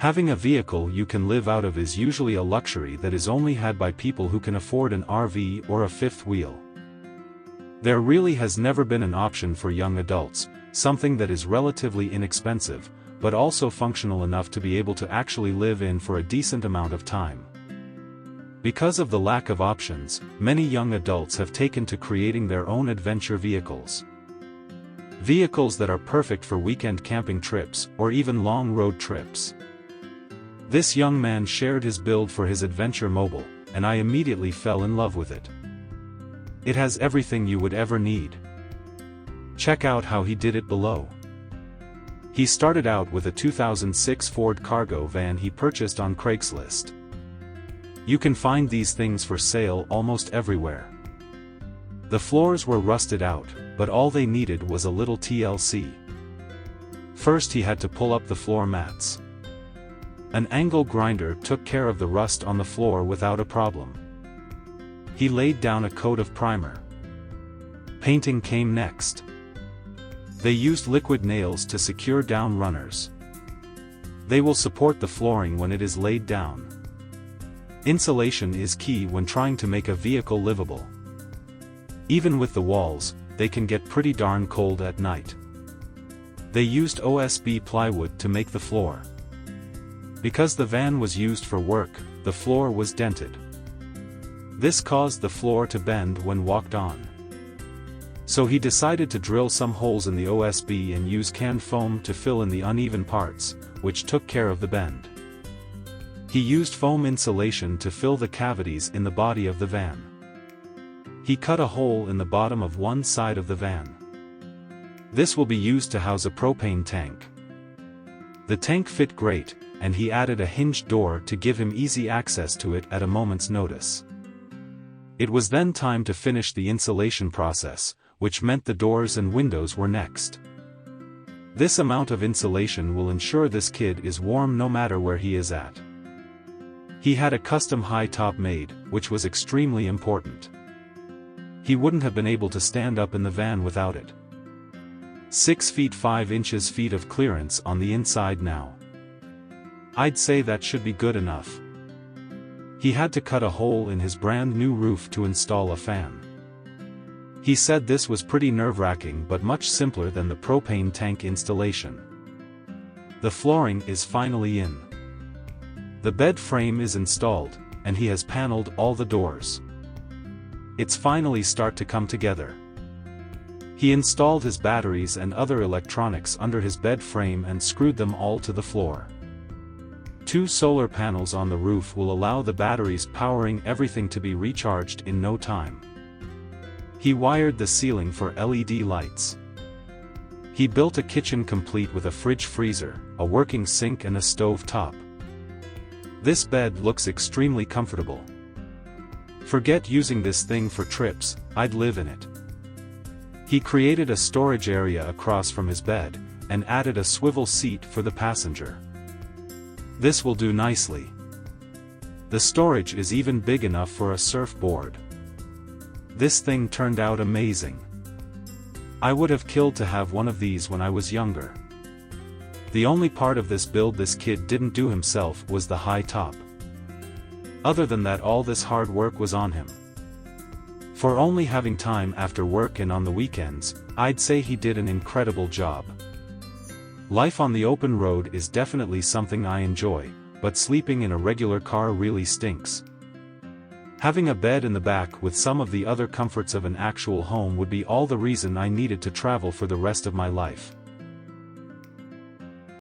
Having a vehicle you can live out of is usually a luxury that is only had by people who can afford an RV or a fifth wheel. There really has never been an option for young adults, something that is relatively inexpensive, but also functional enough to be able to actually live in for a decent amount of time. Because of the lack of options, many young adults have taken to creating their own adventure vehicles. Vehicles that are perfect for weekend camping trips or even long road trips. This young man shared his build for his adventure mobile, and I immediately fell in love with it. It has everything you would ever need. Check out how he did it below. He started out with a 2006 Ford cargo van he purchased on Craigslist. You can find these things for sale almost everywhere. The floors were rusted out, but all they needed was a little TLC. First he had to pull up the floor mats. An angle grinder took care of the rust on the floor without a problem. He laid down a coat of primer. Painting came next. They used liquid nails to secure down runners. They will support the flooring when it is laid down. Insulation is key when trying to make a vehicle livable. Even with the walls, they can get pretty darn cold at night. They used OSB plywood to make the floor. Because the van was used for work, the floor was dented. This caused the floor to bend when walked on. So he decided to drill some holes in the OSB and use canned foam to fill in the uneven parts, which took care of the bend. He used foam insulation to fill the cavities in the body of the van. He cut a hole in the bottom of one side of the van. This will be used to house a propane tank. The tank fit great, and he added a hinged door to give him easy access to it at a moment's notice. It was then time to finish the insulation process, which meant the doors and windows were next. This amount of insulation will ensure this kid is warm no matter where he is at. He had a custom high top made, which was extremely important. He wouldn't have been able to stand up in the van without it. 6 feet 5 inches feet of clearance on the inside now. I'd say that should be good enough. He had to cut a hole in his brand new roof to install a fan. He said this was pretty nerve-wracking but much simpler than the propane tank installation. The flooring is finally in. The bed frame is installed, and he has paneled all the doors. It's finally start to come together. He installed his batteries and other electronics under his bed frame and screwed them all to the floor. 2 solar panels on the roof will allow the batteries powering everything to be recharged in no time. He wired the ceiling for LED lights. He built a kitchen complete with a fridge freezer, a working sink and a stove top. This bed looks extremely comfortable. Forget using this thing for trips, I'd live in it. He created a storage area across from his bed, and added a swivel seat for the passenger. This will do nicely. The storage is even big enough for a surfboard. This thing turned out amazing. I would have killed to have one of these when I was younger. The only part of this build this kid didn't do himself was the high top. Other than that, all this hard work was on him. For only having time after work and on the weekends, I'd say he did an incredible job. Life on the open road is definitely something I enjoy, but sleeping in a regular car really stinks. Having a bed in the back with some of the other comforts of an actual home would be all the reason I needed to travel for the rest of my life.